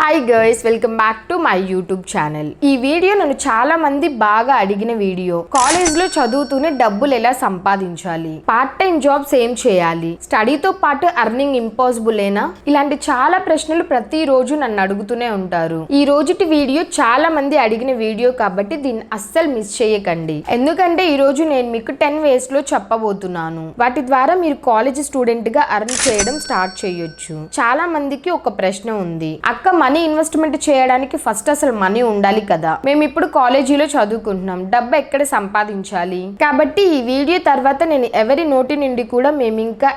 Hi girls, welcome back to my YouTube channel. ఈ video నన్ను చాలా మంది బాగా అడిగిన వీడియో. కాలేజ్ లో చదువుతూనే డబ్బులు ఎలా సంపాదించాలి, పార్ట్ టైం జాబ్స్ ఏం చేయాలి, స్టడీతో పాటు అర్నింగ్ ఇంపాసిబుల్ ఏనా, ఇలాంటి చాలా ప్రశ్నలు ప్రతిరోజు నన్ను అడుగుతూనే ఉంటారు. ఈ రోజుటి వీడియో చాలా మంది అడిగిన వీడియో కాబట్టి దీన్ని అస్సలు మిస్ చేయకండి. ఎందుకంటే ఈ రోజు నేను మీకు 10 ways లో చెప్పబోతున్నాను. వాటి ద్వారా మీరు కాలేజ్ స్టూడెంట్ గా అర్న్ చేయడం స్టార్ట్ చేయొచ్చు. చాలా మందికి ఒక ప్రశ్న ఉంది, అక్క మనీ ఇన్వెస్ట్మెంట్ చేయడానికి ఫస్ట్ అసలు మనీ ఉండాలి కదా, మేము ఇప్పుడు కాలేజీలో చదువుకుంటున్నాం, డబ్బు ఎక్కడ సంపాదించాలి? కాబట్టి ఈ వీడియో తర్వాత నేను ఎవరి నోటి నుండి కూడా మేము ఇంకా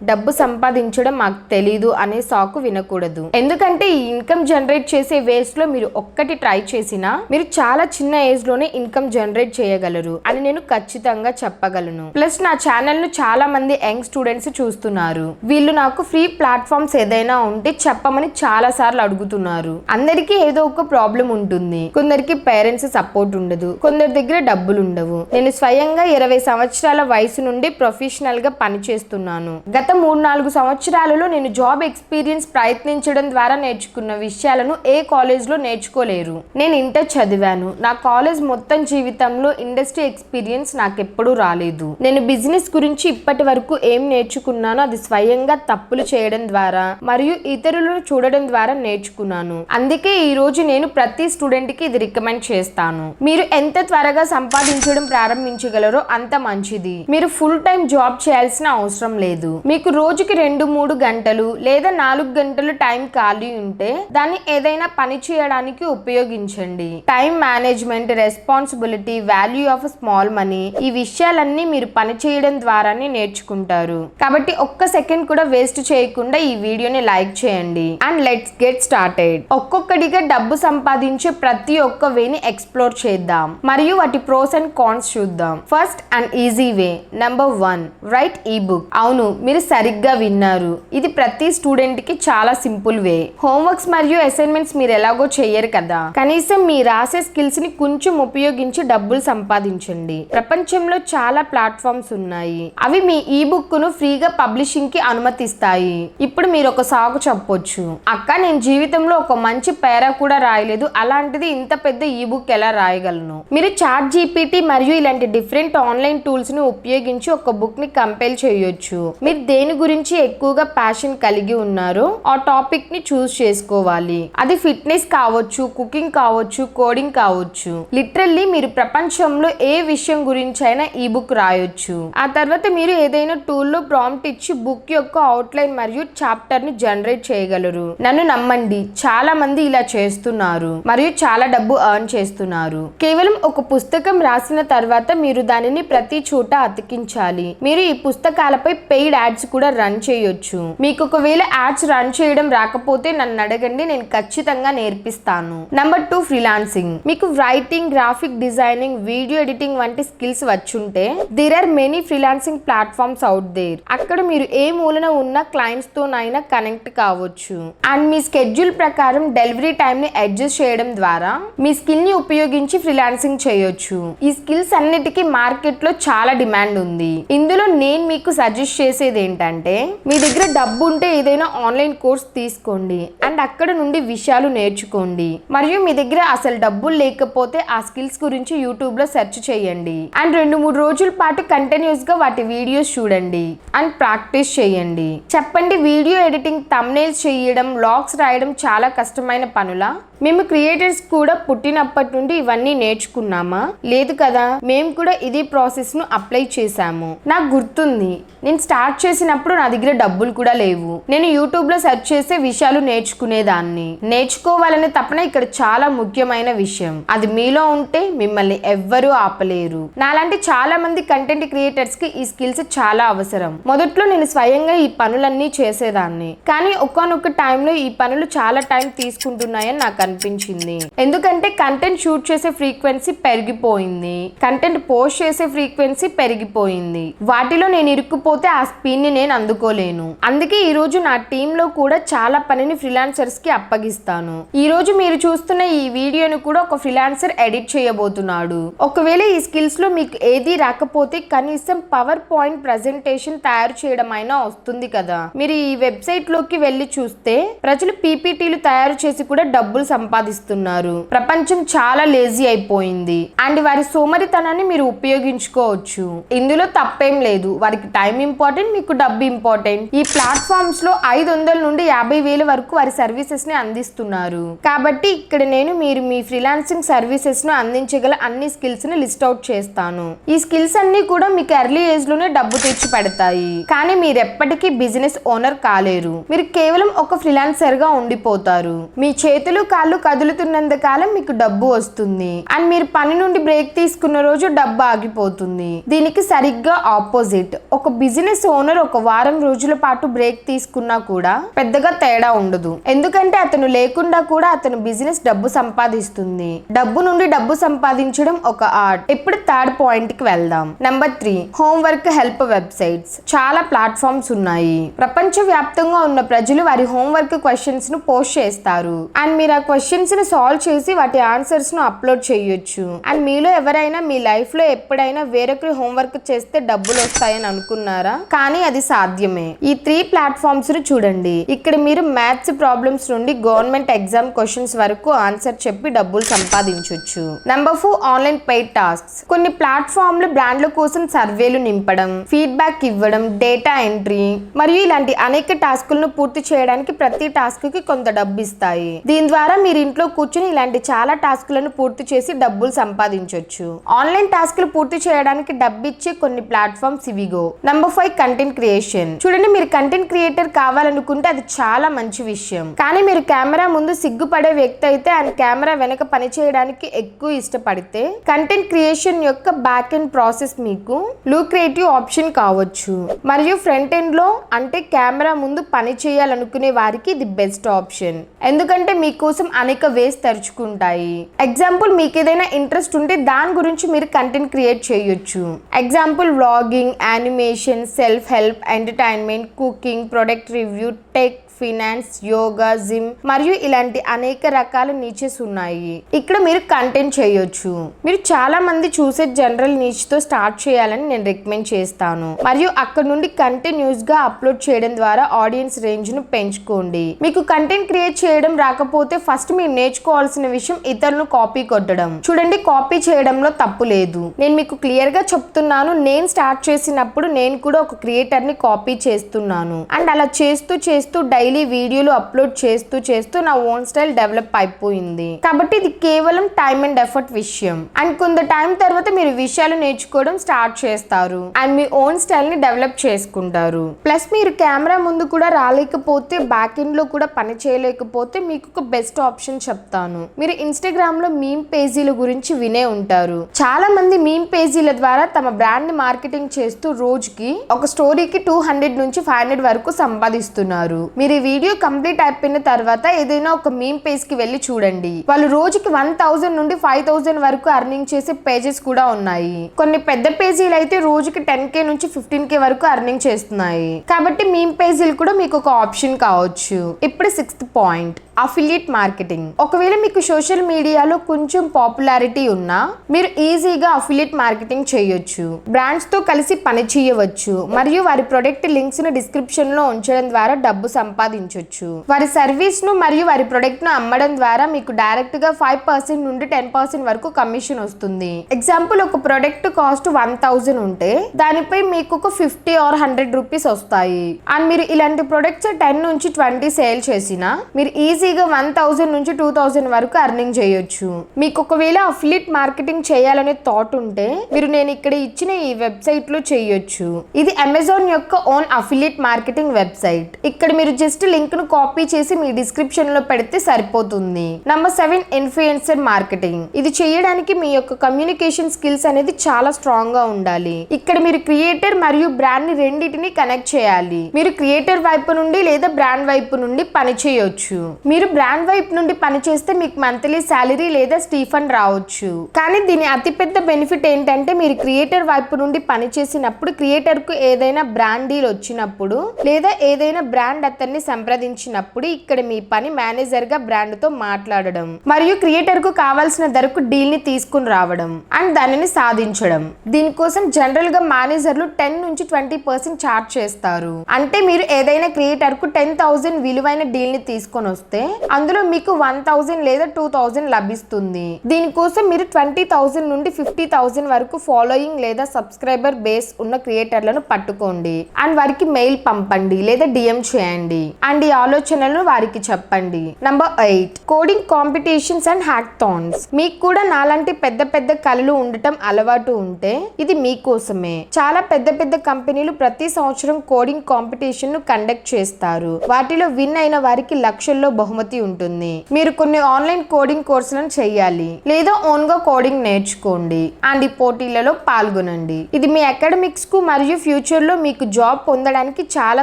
డబ్బు సంపాదించడం మాకు తెలీదు అనే సాకు వినకూడదు. ఎందుకంటే ఈ ఇన్కమ్ జనరేట్ చేసే వేస్ లో మీరు ఒక్కటి ట్రై చేసినా మీరు చాలా చిన్న ఏజ్ లోనే ఇన్కమ్ జనరేట్ చేయగలరు అని నేను ఖచ్చితంగా చెప్పగలను. ప్లస్ నా ఛానల్ ను చాలా మంది యంగ్ స్టూడెంట్స్ చూస్తున్నారు. వీళ్ళు నాకు ఫ్రీ ప్లాట్ఫామ్స్ ఏదైనా ఉంటే చెప్పమని చాలా సార్లు అడుగుతున్నారు. అందరికీ ఏదో ఒక ప్రాబ్లం ఉంటుంది. కొందరికి పేరెంట్స్ సపోర్ట్ ఉండదు, కొందరి దగ్గర డబ్బులు ఉండవు. నేను స్వయంగా 20 సంవత్సరాల వయసు నుండి ప్రొఫెషనల్ గా పనిచేస్తున్నాను. గత 3-4 సంవత్సరాలలో నేను జాబ్ ఎక్స్పీరియన్స్ ప్రయత్నించడం ద్వారా నేర్చుకున్న విషయాలను ఏ కాలేజ్ లో నేర్చుకోలేరు. నేను ఇంటర్ చదివాను. నా కాలేజ్ మొత్తం జీవితంలో ఇండస్ట్రీ ఎక్స్పీరియన్స్ నాకెప్పుడూ రాలేదు. నేను బిజినెస్ గురించి ఇప్పటి వరకు ఏం నేర్చుకున్నానో అది స్వయంగా తప్పులు చేయడం ద్వారా మరియు ఇతరులను చూడడం ద్వారా నేర్చుకున్నాను. అందుకే ఈ రోజు నేను ప్రతి స్టూడెంట్ కి ఇది రికమెండ్ చేస్తాను. మీరు ఎంత త్వరగా సంపాదించడం ప్రారంభించగలరో అంత మంచిది. మీరు ఫుల్ టైం జాబ్ చేయాల్సిన అవసరం లేదు. మీకు రోజుకి 2-3 గంటలు లేదా 4 గంటలు టైం ఖాళీ ఉంటే దాన్ని ఏదైనా పని చేయడానికి ఉపయోగించండి. Time management, responsibility, value of small money, ఈ విషయాలన్నీ మీరు పని చేయడం ద్వారానే నేర్చుకుంటారు. కాబట్టి ఒక్క సెకండ్ కూడా వేస్ట్ చేయకుండా ఈ వీడియోని లైక్ చేయండి అండ్ లెట్స్ గెట్ స్టార్టెడ్. ఒక్కొక్కటిగా డబ్బు సంపాదించే ప్రతి ఒక్క వేని ఎక్స్ప్లోర్ చేద్దాం మరియు వాటి ప్రోస్ అండ్ కాన్స్ చూద్దాం. First and easy way, number 1, right ఈ బుక్. అవును, మీరు సరిగ్గా విన్నారు. ఇది ప్రతి స్టూడెంట్ కి చాలా సింపుల్ వే. హోంవర్క్స్ మరియు అసైన్మెంట్స్ మీరు ఎలాగో చెయ్యరు కదా, కనీసం మీ రాసే స్కిల్స్ ని కొంచెం ఉపయోగించి డబ్బులు సంపాదించండి. ప్రపంచంలో చాలా ప్లాట్ఫామ్స్ ఉన్నాయి. అవి మీ ఈ బుక్ ను ఫ్రీగా పబ్లిషింగ్ కి అనుమతిస్తాయి. ఇప్పుడు మీరు ఒక సాకు చెప్పొచ్చు, అక్క నేను జీవితంలో ఒక మంచి పేరా కూడా రాయలేదు, అలాంటిది ఇంత పెద్ద ఈ బుక్ ఎలా రాయగలను? మీరు చాట్ జీపీటీ మరియు ఇలాంటి డిఫరెంట్ ఆన్లైన్ టూల్స్ ని ఉపయోగించి ఒక బుక్ ని కంపైల్ చేయొచ్చు. మీరు దేని గురించి ఎక్కువగా ప్యాషన్ కలిగి ఉన్నారో ఆ టాపిక్ ని చూస్ చేసుకోవాలి. అది ఫిట్నెస్ కావచ్చు, కుకింగ్ కావచ్చు, కోడింగ్ కావచ్చు. లిటరల్లీ మీరు ప్రపంచంలో ఏ విషయం గురించి అయినా ఈ బుక్ రాయొచ్చు. ఆ తర్వాత మీరు ఏదైనా టూల్ లో ప్రాంప్ట్ ఇచ్చి బుక్ యొక్క అవుట్లైన్ మరియు చాప్టర్ ని జనరేట్ చేయగలరు. నన్ను నమ్మండి, చాలా మంది ఇలా చేస్తున్నారు మరియు చాలా డబ్బు ఎర్న్ చేస్తున్నారు. కేవలం ఒక పుస్తకం రాసిన తర్వాత మీరు దానిని ప్రతి చోట అతికించాలి. మీరు ఈ పుస్తకాలపై పెయిడ్ యాడ్స్ కూడా రన్ చేయొచ్చు. మీకు ఒకవేళ యాడ్స్ రన్ చేయడం రాకపోతే నన్ను అడగండి, నేను ఖచ్చితంగా నేర్పిస్తాను. Number 2, freelancing. మీకు writing, graphic designing, video editing వంటి స్కిల్స్ వచ్చుంటే there are many freelancing platforms out there. అక్కడ మీరు ఏ మూలన ఉన్న క్లయింట్స్ తోనైనా కనెక్ట్ కావచ్చు అండ్ మీ స్కెడ్యూల్ ప్రకారం డెలివరీ టైం ని అడ్జస్ట్ చేయడం ద్వారా మీ స్కిల్ ని ఉపయోగించి ఫ్రీలాన్సింగ్ చేయొచ్చు. ఈ స్కిల్స్ అన్నిటికీ మార్కెట్ లో చాలా డిమాండ్ ఉంది. ఇందులో నేను మీకు సజెస్ట్ చేసేది ఏంటంటే, మీ దగ్గర డబ్బు ఉంటే ఏదైనా ఆన్లైన్ కోర్స్ తీసుకోండి అండ్ అక్కడ నుండి విషయాలు నేర్చుకోండి. మరియు మీ దగ్గర అసలు డబ్బులు లేకపోతే ఆ స్కిల్స్ గురించి యూట్యూబ్ లో సెర్చ్ చేయండి అండ్ 2-3 రోజుల పాటు కంటిన్యూస్ గా వాటి వీడియోస్ చూడండి అండ్ ప్రాక్టీస్ చేయండి. చెప్పండి, వీడియో ఎడిటింగ్, థంబ్నెయిల్స్ చేయడం, వ్లాగ్స్ రాయడం చాలా కష్టమైన పనులా? మేము క్రియేటర్స్ కూడా పుట్టినప్పటి నుండి ఇవన్నీ నేర్చుకున్నామా? లేదు కదా, మేము కూడా ఇదే ప్రాసెస్ ను అప్లై చేశాము. నాకు గుర్తుంది, నేను స్టార్ట్ చేసినప్పుడు నా దగ్గర డబ్బులు కూడా లేవు. నేను యూట్యూబ్ లో సెర్చ్ చేసే విషయాలు నేర్చుకునేదాన్ని. నేర్చుకోవాలనే తపన ఇక్కడ చాలా ముఖ్యమైన విషయం. అది మీలో ఉంటే మిమ్మల్ని ఎవ్వరూ ఆపలేరు. నాలాంటి చాలా మంది కంటెంట్ క్రియేటర్స్ కి ఈ స్కిల్స్ చాలా అవసరం. మొదట్లో నేను స్వయంగా ఈ పనులన్నీ చేసేదాన్ని, కానీ ఒకానొక టైంలో ఈ పనులు చాలా టైం తీసుకుంటున్నాయని నాకు అనిపించింది. ఎందుకంటే కంటెంట్ షూట్ చేసే ఫ్రీక్వెన్సీ పెరిగిపోయింది, కంటెంట్ పోస్ట్ చేసే ఫ్రీక్వెన్సీ పెరిగిపోయింది. వాటిలో నేను ఇరుక్కుపోతే ఆ స్పీడ్ ని నేను అందుకోలేను. అందుకే ఈ రోజు నా టీమ్ లో కూడా చాలా పనిని ఫ్రీలాన్సర్స్ కి అప్పగిస్తాను. ఈ రోజు మీరు చూస్తున్న ఈ వీడియోని కూడా ఒక ఫ్రీలాన్సర్ ఎడిట్ చేయబోతున్నాడు. ఒకవేళ ఈ స్కిల్స్ లో మీకు ఏది రాకపోతే కనీసం పవర్ పాయింట్ ప్రెజెంటేషన్ తయారు చేయడం అయినా వస్తుంది కదా. మీరు ఈ వెబ్సైట్ లోకి వెళ్ళి చూస్తే ప్రజలు పీపీటీలు తయారు చేసి కూడా డబ్బులు సంపాదిస్తున్నారు. ప్రపంచం చాలా లేజీ అయిపోయింది అండ్ వారి సోమరితనాన్ని మీరు ఉపయోగించుకోవచ్చు. ఇందులో తప్పేం లేదు. వారికి టైం ఇంపార్టెంట్, మీకు డబ్బు ఇంపార్టెంట్. ఈ ప్లాట్ఫామ్స్ లో 500 నుండి 50,000 వరకు వారి సర్వీసెస్ ని అందిస్తున్నారు. కాబట్టి ఇక్కడ నేను మీరు మీ ఫ్రీలాన్సింగ్ సర్వీసెస్ ను అందించగల అన్ని స్కిల్స్ ని లిస్ట్ అవుట్ చేస్తాను. ఈ స్కిల్స్ అన్ని కూడా మీకు ఎర్లీ ఏజ్ లోనే డబ్బు తెచ్చి పెడతాయి. కానీ మీరు ఎప్పటికీ బిజినెస్ ఓనర్ కాలేరు. మీరు కేవలం ఒక ఫ్రీలాన్సర్ గా ఉండిపోతారు. మీ చేతులు కాళ్ళు కదులుతున్నంత కాలం మీకు డబ్బు వస్తుంది అండ్ మీరు పని నుండి బ్రేక్ తీసుకున్న రోజు డబ్బు ఆగిపోతుంది. దీనికి సరిగ్గా ఆపోజిట్. ఒక బిజినెస్ ఓనర్ ఒక వారం రోజుల పాటు బ్రేక్ తీసుకున్నా కూడా పెద్దగా తేడా ఉండదు. ఎందుకంటే అతను లేకుండా కూడా అతను బిజినెస్ డబ్బు సంపాదిస్తుంది. డబ్బు నుండి డబ్బు సంపాదించడం ఒక ఆర్ట్. ఇప్పుడు థర్డ్ పాయింట్ కి వెళ్దాం. Number 3, homework help websites. చాలా ప్లాట్ఫామ్స్ ఉన్నాయి. ప్రపంచ వ్యాప్తంగా ఉన్న ప్రజలు వారి హోంవర్క్ క్వశ్చన్స్ ను పోస్ట్ చేస్తారు అండ్ మీరు ఆ క్వశ్చన్స్ ని సాల్వ్ చేసి వాటి ఆన్సర్స్ ను అప్లోడ్ చేయొచ్చు. అండ్ మీలో ఎవరైనా మీ లైఫ్ లో ఎప్పుడైనా వేరొకరి హోంవర్క్ చేస్తే డబ్బులు వస్తాయని అనుకున్నారా? కానీ అది సాధ్యమే. ఈ 3 ప్లాట్ఫామ్స్ ను చూడండి. ఇక్కడ మీరు మ్యాథ్స్ ప్రాబ్లమ్స్ నుండి గవర్నమెంట్ ఎగ్జామ్ క్వశ్చన్స్ వరకు ఆన్సర్ చెప్పి డబ్బులు సంపాదించొచ్చు. Number 4, online paid tasks. కొన్ని ప్లాట్ఫామ్లు బ్రాండ్ల కోసం సర్వేలు నింపడం, ఫీడ్బ్యాక్ ఇవ్వడం, డేటా ఎంట్రీ మరియు ఇలాంటి అనేక టాస్కులను పూర్తి చేయడానికి ప్రతి టాస్క్ కి కొంత డబ్బు ఇస్తాయి. దీని ద్వారా మీరు ఇంట్లో కూర్చొని ఇలాంటి చాలా టాస్కులను పూర్తి చేసి డబ్బులు సంపాదించొచ్చు. ఆన్లైన్ టాస్కులు పూర్తి చేయడానికి డబ్బు ఇచ్చే కొన్ని ప్లాట్ఫామ్స్ ఇవిగో. Number 5, content creation. చూడండి, మీరు కంటెంట్ క్రియేటర్ కావాలనుకుంటే అది చాలా మంచి విషయం. కానీ మీరు కెమెరా ముందు సిగ్గుపడే వ్యక్తి అయితే అండ్ కెమెరా వెనక పని చేయడానికి ఎక్కువ ఇష్టపడితే కంటెంట్ క్రియేషన్ యొక్క బ్యాక్ ఎండ్ ప్రాసెస్ మీకు లూక్రేటివ్ ఆప్షన్ కావచ్చు. మరియు ఫ్రంట్ ఎండ్ లో అంటే కెమెరా ముందు పని చేయాలనుకునే వారికి ఇది బెస్ట్ ఆప్షన్. ఎందుకంటే మీకోసం అనేక వేస్ తెరుచుకుంటాయి. ఎగ్జాంపుల్, మీకు ఏదైనా ఇంట్రెస్ట్ ఉంటే దాని గురించి మీరు కంటెంట్ క్రియేట్ చేయొచ్చు. Example, vlogging, animation, self help, entertainment, cooking, product review, tech, finance, yoga, gym మరియు ఇలాంటి అనేక రకాల నీచెస్ ఉన్నాయి. ఇక్కడ మీరు కంటెంట్ చేయొచ్చు. మీరు చాలా మంది చూసే జనరల్ నీచ్ తో స్టార్ట్ చేయాలని నేను రికమెండ్ చేస్తాను మరియు అక్కడ నుండి కంటిన్యూస్ గా అప్లోడ్ చేయడం ద్వారా ఆడియన్స్ రేంజ్ ను పెంచుకోండి. మీకు కంటెంట్ క్రియేట్ చేయడం రాకపోతే ఫస్ట్ మీరు నేర్చుకోవాల్సిన విషయం ఇతరులను కాపీ కొట్టడం. చూడండి, కాపీ చేయడంలో తప్పు లేదు. నేను మీకు క్లియర్ గా చెప్తున్నాను. నేను స్టార్ట్ చేసినప్పుడు నేను కూడా ఒక క్రియేటర్ ని కాపీ చేస్తున్నాను అండ్ అలా చేస్తూ చేస్తూ డైలీ వీడియోలు అప్లోడ్ చేస్తూ చేస్తూ నా ఓన్ స్టైల్ డెవలప్ అయిపోయింది. కాబట్టి ఇది కేవలం టైం అండ్ ఎఫర్ట్ విషయం. అండ్ కొంత టైం తర్వాత మీరు విషయాలు నేర్చుకోవడం స్టార్ట్ చేస్తారు అండ్ మీ ఓన్ స్టైల్ ని డెవలప్ చేసుకుంటారు. ప్లస్ మీరు కెమెరా ముందు కూడా రాలేకపోతే, బ్యాక్ ఎండ్ లో కూడా పని చేయలేకపోతే మీకు ఒక బెస్ట్ ఆప్షన్ చెప్తాను. మీరు ఇన్స్టాగ్రామ్ లో మీమ్ పేజీల గురించి వినే ఉంటారు. చాలా మంది మీమ్ పేజీల ద్వారా తమ బ్రాండ్ ని మార్కెటింగ్ చేస్తూ రోజుకి ఒక స్టోరీకి 200 నుంచి 500 వరకు సంపాదిస్తున్నారు. మీరు ఈ వీడియో కంప్లీట్ అయిపోయిన తర్వాత ఏదైనా ఒక మీమ్ పేజ్ కి వెళ్ళి చూడండి. వాళ్ళు రోజుకి 1000 నుండి 5000 వరకు అర్నింగ్ చేసే పేజెస్ కూడా ఉన్నాయి. కొన్ని పెద్ద పేజీలు అయితే రోజుకి 10K నుంచి 15K వరకు అర్నింగ్ చేస్తున్నాయి. కాబట్టి మీమ్ పేజీలు కూడా మీకు ఒక ఆప్షన్ కావచ్చు. ఇప్పుడు 6th పాయింట్, అఫిలియేట్ మార్కెటింగ్. ఒకవేళ మీకు సోషల్ మీడియాలో కొంచెం పాపులారిటీ ఉన్నా మీరు ఈజీగా అఫిలియేట్ మార్కెటింగ్ చేయొచ్చు. బ్రాండ్స్ తో కలిసి పని చేయవచ్చు మరియు వారి ప్రొడక్ట్ లింక్స్ ను డిస్క్రిప్షన్ లో ఉంచడం ద్వారా డబ్బు సంపాదించొచ్చు. వారి సర్వీస్ ను మరియు వారి ప్రొడక్ట్ ను అమ్మడం ద్వారా మీకు డైరెక్ట్ గా 5% నుండి 10% వరకు కమిషన్ వస్తుంది. ఎగ్జాంపుల్, ఒక ప్రొడక్ట్ కాస్ట్ 1000 ఉంటే దానిపై మీకు ఒక 50 or 100 రూపీస్ వస్తాయి. అండ్ మీరు ఇలాంటి ప్రొడక్ట్స్ 10 నుంచి 20 సేల్ చేసినా మీరు ఈజీగా 1000 నుంచి 2000 వరకు అర్నింగ్ చేయొచ్చు. మీకు ఒకవేళ అఫిలియేట్ మార్కెటింగ్ చేయాలనే థాట్ ఉంటే మీరు నేను ఇక్కడ ఇచ్చిన ఈ వెబ్సైట్ లో చేయొచ్చు. ఇది అమెజాన్ యొక్క ఓన్ అఫిలియేట్ మార్కెటింగ్ వెబ్సైట్. ఇక్కడ మీరు జస్ట్ లింక్ ను కాపీ చేసి మీ డిస్క్రిప్షన్ లో పెడితే సరిపోతుంది. Number 7, influencer marketing. ఇది చేయడానికి మీ యొక్క కమ్యూనికేషన్ స్కిల్స్ అనేది చాలా స్ట్రాంగ్ గా ఉండాలి. ఇక్కడ మీరు క్రియేటర్ మరియు బ్రాండ్ ని రెండింటిని కనెక్ట్ చేయాలి. మీరు క్రియేటర్ వైపు నుండి లేదా బ్రాండ్ వైపు నుండి పని చేయొచ్చు. మీరు బ్రాండ్ వైపు నుండి పని చేస్తే మీకు మంత్లీ సాలరీ లేదా స్టీఫండ్ రావచ్చు. కానీ దీని అతిపెద్ద బెనిఫిట్ ఏంటంటే మీరు క్రియేటర్ వైపు నుండి పని చేసినప్పుడు క్రియేటర్ కు ఏదైనా బ్రాండ్ డీల్ వచ్చినప్పుడు లేదా ఏదైనా బ్రాండ్ అతన్ని సంప్రదించినప్పుడు ఇక్కడ మీ పని మేనేజర్ గా బ్రాండ్ తో మాట్లాడడం మరియు క్రియేటర్ కు కావాల్సిన ధరకు డీల్ ని తీసుకుని రావడం అండ్ దానిని సాధించడం. దీనికోసం జనరల్ గా మేనేజర్లు 10 నుంచి 20% చార్జ్ చేస్తారు. అంటే మీరు ఏదైనా క్రియేటర్ కు 10,000 విలువైన డీల్ ని తీసుకొని వస్తే అందులో మీకు 1000 లేదా 2000 లభిస్తుంది. దీనికోసం మీరు 20,000 నుండి 50,000 వరకు ఫాలోయింగ్ లేదా సబ్స్క్రైబర్ బేస్ ఉన్న క్రియేటర్లను పట్టుకోండి అండ్ వారికి మెయిల్ పంపండి లేదా డిఎం చేయండి అండ్ ఈ ఆలోచనలను వారికి చెప్పండి. Number 8, coding competitions and hackathons. మీకు కూడా నాలాంటి పెద్ద పెద్ద కళలు ఉండటం అలవాటు ఉంటే ఇది మీకోసమే. చాలా పెద్ద పెద్ద కంపెనీలు ప్రతి సంవత్సరం కోడింగ్ కాంపిటీషన్ ను కండక్ట్ చేస్తారు. వాటిలో విన్ అయిన వారికి లక్షల్లో బహుమతి ఉంటుంది. మీరు కొన్ని ఆన్లైన్ కోడింగ్ కోర్సులను చేయాలి లేదా ఓన్ గా కోడింగ్ నేర్చుకోండి అండ్ ఈ పోటీలలో పాల్గొనండి. ఇది మీ అకాడమిక్స్ కు మరియు ఫ్యూచర్ లో మీకు జాబ్ పొందడానికి చాలా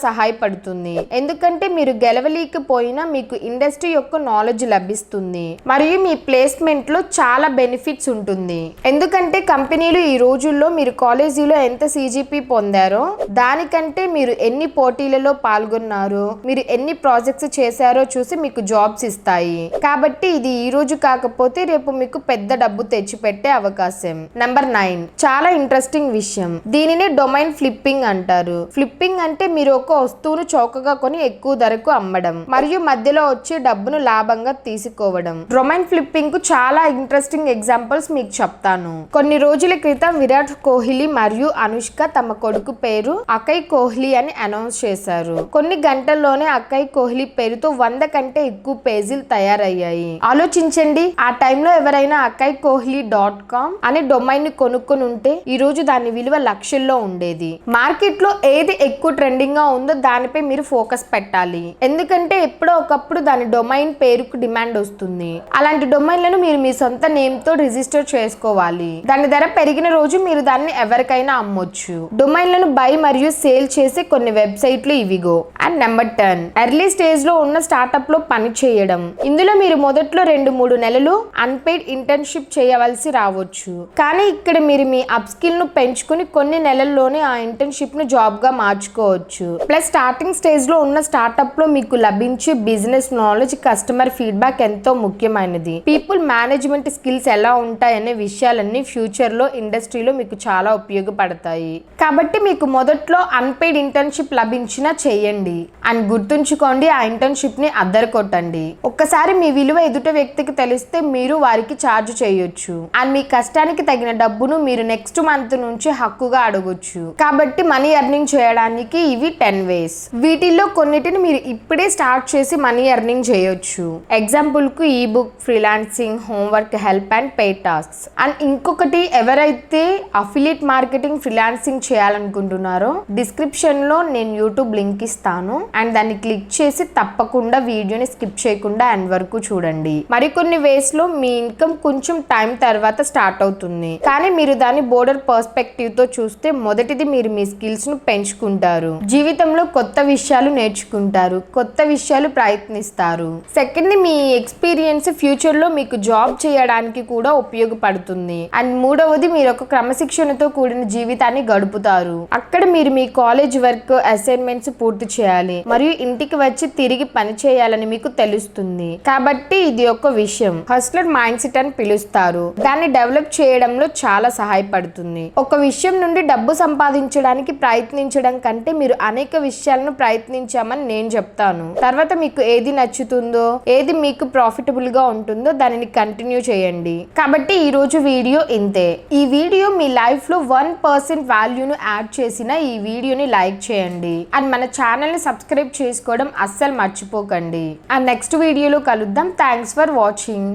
సహాయపడుతుంది. ఎందుకంటే మీరు గెలవలేకపోయినా మీకు ఇండస్ట్రీ యొక్క నాలెడ్జ్ లభిస్తుంది మరియు మీ ప్లేస్మెంట్ లో చాలా బెనిఫిట్స్ ఉంటుంది. ఎందుకంటే కంపెనీలు ఈ రోజుల్లో మీరు కాలేజీలో ఎంత సిజిపి పొందారో దానికంటే మీరు ఎన్ని పోటీలలో పాల్గొన్నారో, మీరు ఎన్ని ప్రాజెక్ట్స్ చేశారో చూసి మీకు జాబ్స్ ఇస్తాయి. కాబట్టి ఇది ఈ రోజు కాకపోతే రేపు మీకు పెద్ద డబ్బు తెచ్చిపెట్టే అవకాశం. నంబర్ 9, చాలా ఇంట్రెస్టింగ్ విషయం. దీనినే డొమైన్ ఫ్లిప్పింగ్ అంటారు. ఫ్లిప్పింగ్ అంటే మీరు ఒక వస్తువును చౌకగా కొని ఎక్కువ ధరకు అమ్మడం మరియు మధ్యలో వచ్చే డబ్బును లాభంగా తీసుకోవడం. డొమైన్ ఫ్లిప్పింగ్ కు చాలా ఇంట్రెస్టింగ్ ఎగ్జాంపుల్స్ మీకు చెప్తాను. కొన్ని రోజుల క్రితం విరాట్ కోహ్లీ మరియు అనుష్క తమ కొడుకు పేరు అకయ్ కోహ్లీ అని అనౌన్స్ చేశారు. కొన్ని గంటల్లోనే అకయ్ కోహ్లీ పేరుతో 100 కంటే ఎక్కువ పేజీలు తయారయ్యాయి. ఆలోచించండి, ఆ టైంలో ఎవరైనా akaykohli.com అనే డొమైన్ ని కొనుక్కొని ఉంటే ఈ రోజు దాని విలువ లక్షల్లో ఉండేది. మార్కెట్ లో ఏది ఎక్కువ ట్రెండింగ్ గా ఉందో దానిపై మీరు ఫోకస్ పెట్టాలి. ఎందుకంటే ఎప్పుడో ఒకప్పుడు దాని డొమైన్ పేరుకు డిమాండ్ వస్తుంది. అలాంటి డొమైన్లను మీరు మీ సొంత నేమ్ తో రిజిస్టర్ చేసుకోవాలి. దాని ధర పెరిగిన రోజు మీరు దాన్ని ఎవరికైనా అమ్మొచ్చు. డొమైన్లను బై మరియు సేల్ చేసే కొన్ని వెబ్సైట్లు ఇవిగో. అండ్ నెంబర్ 10, ఎర్లీ స్టేజ్ లో ఉన్న స్టార్ట్అప్ లో పని చేయడం. ఇందులో మీరు మొదట్లో 2-3 నెలలు అన్పెయిడ్ ఇంటర్న్షిప్ చేయవలసి రావచ్చు. కానీ ఇక్కడ మీరు మీ అప్ స్కిల్ ను పెంచుకుని కొన్ని నెలల్లోనే ఆ ఇంటర్న్షిప్ ను జాబ్ గా మార్చుకోవచ్చు. ప్లస్ స్టార్టింగ్ స్టేజ్ లో ఉన్న స్టార్ట్అప్ లో మీకు లభించే బిజినెస్ నాలెడ్జ్, కస్టమర్ ఫీడ్బ్యాక్ ఎంతో ముఖ్యమైనది. పీపుల్ మేనేజ్మెంట్ స్కిల్స్ ఎలా ఉంటాయనే విషయాలన్నీ ఫ్యూచర్ లో ఇండస్ట్రీలో మీకు చాలా ఉపయోగపడతాయి. కాబట్టి మీకు మొదట్లో అన్పెయిడ్ ఇంటర్న్షిప్ లభించినా చేయండి అండ్ గుర్తుంచుకోండి, ఆ ఇంటర్న్షిప్ ని అద్దరు కొట్టండి. ఒక్కసారి మీ విలువ ఎదుట వ్యక్తికి తెలిస్తే మీరు వారికి ఛార్జ్ చేయొచ్చు అండ్ మీ కష్టానికి తగిన డబ్బును మీరు నెక్స్ట్ మంత్ నుంచి హక్కుగా అడగొచ్చు. కాబట్టి మనీ ఎర్నింగ్ చేయడానికి ఇవి 10 ways. వీటిల్లో కొన్నిటిని మీరు ఇప్పుడే స్టార్ట్ చేసి మనీ ఎర్నింగ్ చేయొచ్చు. ఎగ్జాంపుల్ కు ఈ book, freelancing, homework, help and pay tasks. And ఇంకొకటి, ఎవరైతే అఫిలియేట్ మార్కెటింగ్, ఫ్రీలాన్సింగ్ చేయాలనుకుంటున్నారో డిస్క్రిప్షన్ లో నేను యూట్యూబ్ లింక్ ఇస్తాను అండ్ దాన్ని క్లిక్ చేసి తప్పకుండా వీడియోని స్కిప్ చేయకుండా ఎండ్ వరకు చూడండి. మరికొన్ని వేస్ లో మీ ఇన్కమ్ కొంచెం టైం తర్వాత స్టార్ట్ అవుతుంది. కానీ మీరు దాన్ని బోర్డర్ పర్స్పెక్టివ్ తో చూస్తే మొదటిది మీరు మీ స్కిల్స్ ను పెంచుకుంటారు, జీవితంలో కొత్త విషయాలు నేర్చుకుంటారు, కొత్త విషయాలు ప్రయత్నిస్తారు. సెకండ్, మీ ఎక్స్పీరియన్స్ ఫ్యూచర్ లో మీకు జాబ్ చేయడానికి కూడా ఉపయోగపడుతుంది. అండ్ మూడవది, మీరు ఒక క్రమశిక్షణతో కూడిన జీవితాన్ని గడుపుతారు. అక్కడ మీరు మీ కాలేజ్ వర్క్, అసైన్మెంట్స్ పూర్తి చేయాలి మరియు ఇంటికి వచ్చి తిరిగి పని చేయాలని మీకు తెలుస్తుంది. కాబట్టి ఇది ఒక విషయం హస్లర్ మైండ్ సెట్ అని పిలుస్తారు. దాన్ని డెవలప్ చేయడంలో చాలా సహాయపడుతుంది. ఒక విషయం నుండి డబ్బు సంపాదించడానికి ప్రయత్నించడం కంటే మీరు అనేక విషయాలను ప్రయత్నించామని నేను చెప్తాను. తర్వాత మీకు ఏది నచ్చుతుందో, ఏది మీకు ప్రాఫిటబుల్ గా ఉంటుందో దానిని కంటిన్యూ చేయండి. కాబట్టి ఈ రోజు వీడియో ఇంతే. ఈ వీడియో మీ లైఫ్ లో 1% వాల్యూను యాడ్ చేసిన ఈ వీడియోని లైక్ చేయండి అండ్ మన ఛానల్ ని సబ్స్క్రైబ్ చేసుకోవడం అస్సలు మర్చిపోకండి. అండ్ నెక్స్ట్ వీడియోలో కలుద్దాం. Thanks for watching.